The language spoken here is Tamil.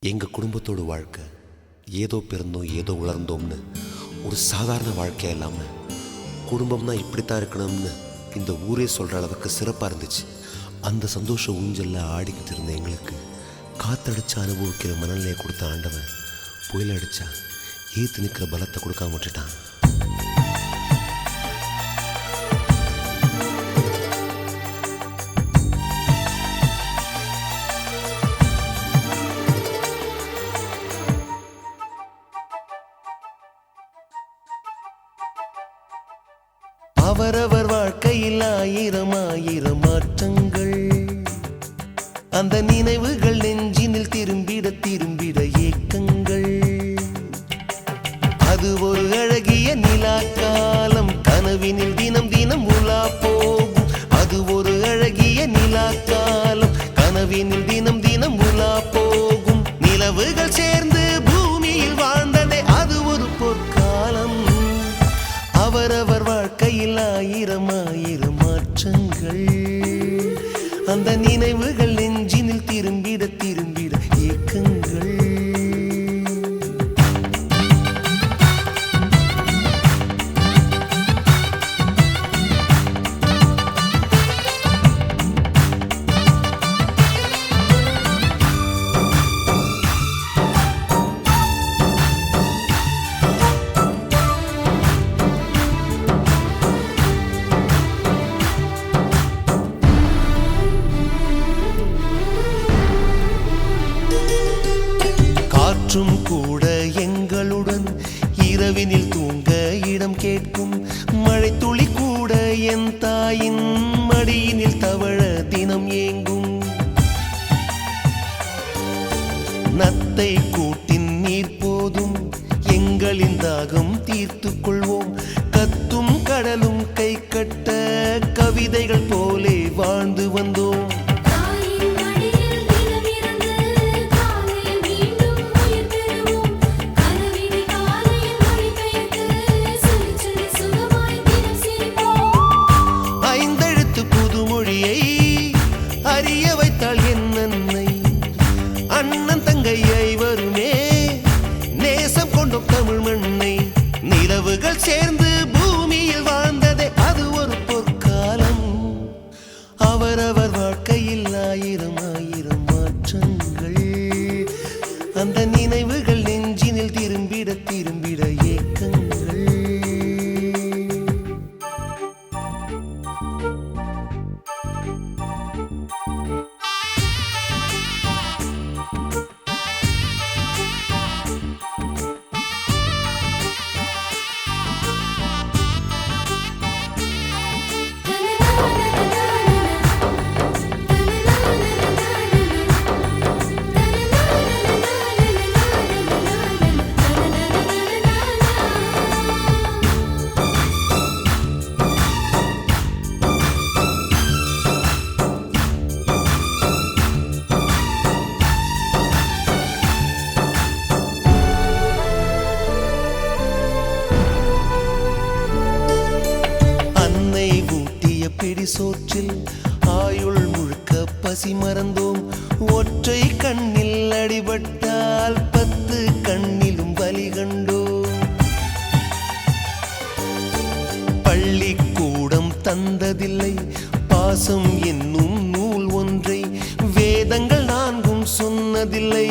எங்கள் குடும்பத்தோட வாழ்க்கை ஏதோ பிறந்தோம் ஏதோ உலர்ந்தோம்னு ஒரு சாதாரண வாழ்க்கையாக இல்லாமல் குடும்பம்னா இப்படித்தான் இருக்கணும்னு இந்த ஊரே சொல்கிற அளவுக்கு சிறப்பாக இருந்துச்சு. அந்த சந்தோஷ ஊஞ்சலில் ஆடிக்கிட்டு இருந்த எங்களுக்கு காற்றடிச்சு அனுபவிக்கிற மனநிலையை கொடுத்த ஆண்டவன் புயல் அடித்தா ஏற்று நிற்கிற பலத்தை கொடுக்காம விட்டுட்டான். அவரவர் வாழ்க்கையில் ஆயிரம் ஆயிரம் மாற்றங்கள், அந்த நினைவுகள் நெஞ்சினில் திரும்பிட திரும்பிட ஏக்கங்கள். அது ஒரு அழகிய நிலா காலம், கனவினில் தினம் தினம் உலா போகும். அது ஒரு அழகிய நிலா காலம், கனவினில் தினம் தினம் உலா போகும். நிலவுகள் சேர்ந்து பூமியில் வாழ்ந்ததே அது ஒரு பொற்காலம். அவரவர் வாழ்க்கையில் ஆயிரம் ஆயிரம் மாற்றங்கள், அந்த நினைவுகள் நெஞ்சினில் திரும்பிட திரும்பிட ஏக்கங்கள். காற்றும் கூட எங்களுடன் இரவினில் தூங்க இடம் கேட்கும். மழை துளி கூட என் தாயின் மடியினில் தவழ தினம் ஏங்கும். நத்தை கூட்டின் நீர் போதும், எங்களின் தாகம் தீர்த்து கொள்வோம். கத்தும் கடலும் கை கட்ட கவிதைகள் போலே வாழ்ந்து வந்தோம். அறிய வைத்தாள் என் அன்னை, அண்ணன் தங்கையை வருமே நேசம் கொண்டோம் தமிழ் மண்ணை. நிலவுகள் சேர்ந்து பூமியில் வாழ்ந்ததே அது ஒரு பொற்காலம். அவரவர் வாழ்க்கையில் ஆயிரம் ஆயிரம் மாற்றங்கள், அந்த நினைவுகள் நெஞ்சினில் திரும்பிட திரும்பிட ஏக்கங்கள். பிடி சோற்றில் ஆயுள் முழுக்க பசி மறந்தோம். ஒற்றை கண்ணில் அடிபட்டால் 10 கண்ணிலும் பலி கண்டோம். பள்ளிக்கூடம் தந்ததில்லை பாசம் என்னும் நூல் ஒன்றை, வேதங்கள் 4 சொன்னதில்லை